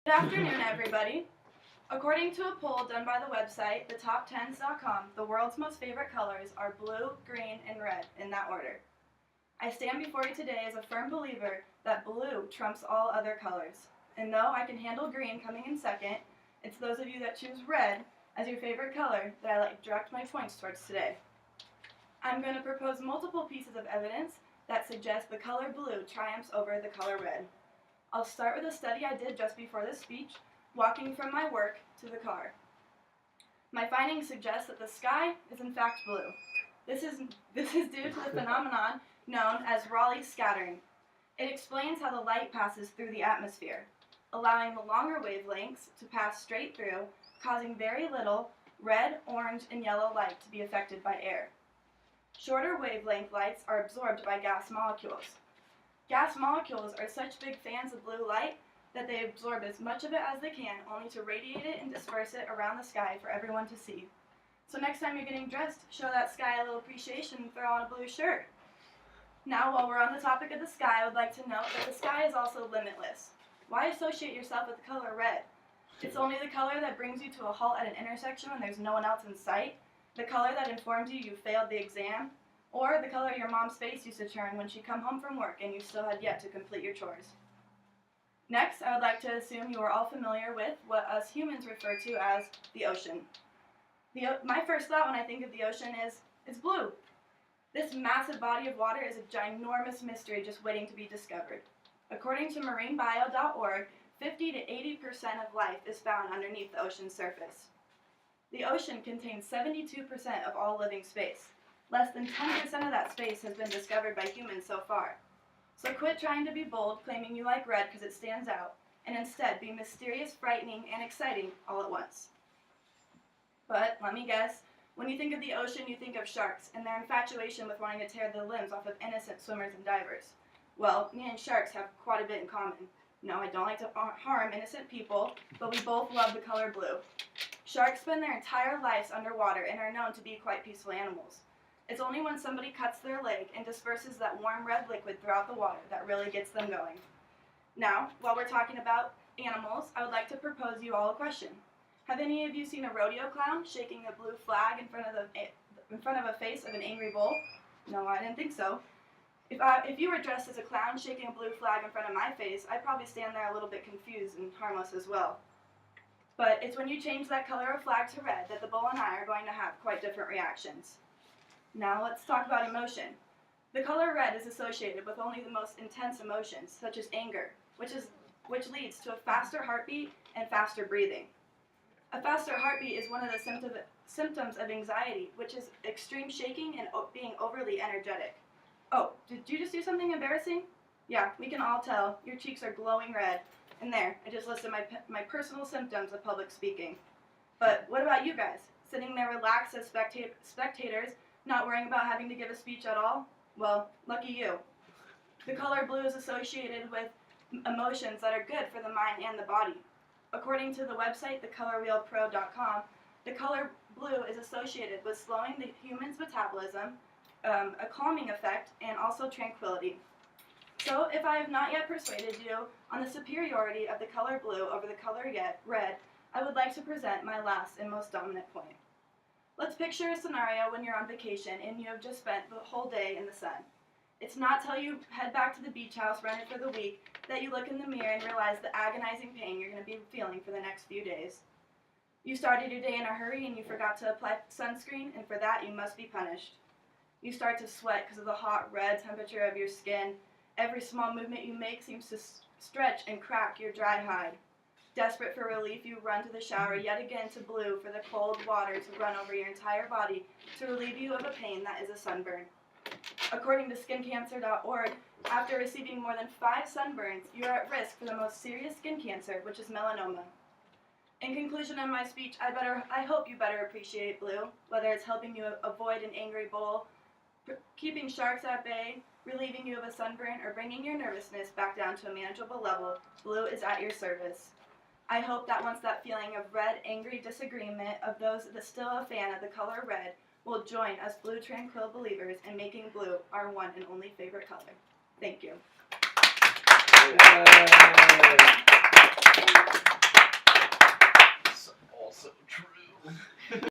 Good afternoon, everybody. According to a poll done by the website, thetop10s.com, the world's most favorite colors are blue, green, and red, in that order. I stand before you today as a firm believer that blue trumps all other colors. And though I can handle green coming in second, it's those of you that choose red as your favorite color that I like to direct my points towards today. I'm going to propose multiple pieces of evidence that suggest the color blue triumphs over the color red. I'll start with a study I did just before this speech, walking from my work to the car. My findings suggest that the sky is in fact blue. This is due to the phenomenon known as Rayleigh scattering. It explains how the light passes through the atmosphere, allowing the longer wavelengths to pass straight through, causing very little red, orange, and yellow light to be affected by air. Shorter wavelength lights are absorbed by gas molecules. Gas molecules are such big fans of blue light that they absorb as much of it as they can, only to radiate it and disperse it around the sky for everyone to see. So next time you're getting dressed, show that sky a little appreciation and throw on a blue shirt. Now, while we're on the topic of the sky, I would like to note that the sky is also limitless. Why associate yourself with the color red? It's only the color that brings you to a halt at an intersection when there's no one else in sight, the color that informs you failed the exam, or the color your mom's face used to turn when she'd come home from work and you still had yet to complete your chores. Next, I would like to assume you are all familiar with what us humans refer to as the ocean. My first thought when I think of the ocean is, it's blue. This massive body of water is a ginormous mystery just waiting to be discovered. According to marinebio.org, 50 to 80% of life is found underneath the ocean's surface. The ocean contains 72% of all living space. Less than 10% of that space has been discovered by humans so far. So quit trying to be bold, claiming you like red because it stands out, and instead be mysterious, frightening, and exciting all at once. But, let me guess, when you think of the ocean, you think of sharks and their infatuation with wanting to tear the limbs off of innocent swimmers and divers. Well, me and sharks have quite a bit in common. No, I don't like to harm innocent people, but we both love the color blue. Sharks spend their entire lives underwater and are known to be quite peaceful animals. It's only when somebody cuts their leg and disperses that warm red liquid throughout the water that really gets them going. Now, while we're talking about animals, I would like to propose you all a question. Have any of you seen a rodeo clown shaking a blue flag in front of a face of an angry bull? No, I didn't think so. If you were dressed as a clown shaking a blue flag in front of my face, I'd probably stand there a little bit confused and harmless as well. But it's when you change that color of flag to red that the bull and I are going to have quite different reactions. Now let's talk about emotion. The color red is associated with only the most intense emotions, such as anger, which leads to a faster heartbeat and faster breathing. A faster heartbeat is one of the symptoms of anxiety, which is extreme shaking and being overly energetic. Oh, did you just do something embarrassing? Yeah, we can all tell. Your cheeks are glowing red. And there, I just listed my personal symptoms of public speaking. But what about you guys? Sitting there relaxed as spectators, not worrying about having to give a speech at all? Well, lucky you. The color blue is associated with emotions that are good for the mind and the body. According to the website, thecolorwheelpro.com, the color blue is associated with slowing the human's metabolism, a calming effect, and also tranquility. So, if I have not yet persuaded you on the superiority of the color blue over the color red, I would like to present my last and most dominant point. Let's picture a scenario when you're on vacation and you have just spent the whole day in the sun. It's not till you head back to the beach house rented for the week that you look in the mirror and realize the agonizing pain you're going to be feeling for the next few days. You started your day in a hurry and you forgot to apply sunscreen, and for that you must be punished. You start to sweat because of the hot red temperature of your skin. Every small movement you make seems to stretch and crack your dry hide. Desperate for relief, you run to the shower yet again to blue for the cold water to run over your entire body to relieve you of a pain that is a sunburn. According to skincancer.org, after receiving more than 5 sunburns, you are at risk for the most serious skin cancer, which is melanoma. In conclusion of my speech, I hope you better appreciate blue, whether it's helping you avoid an angry bull, keeping sharks at bay, relieving you of a sunburn, or bringing your nervousness back down to a manageable level. Blue is at your service. I hope that once that feeling of red, angry disagreement of those that still a fan of the color red will join us blue tranquil believers in making blue our one and only favorite color. Thank you.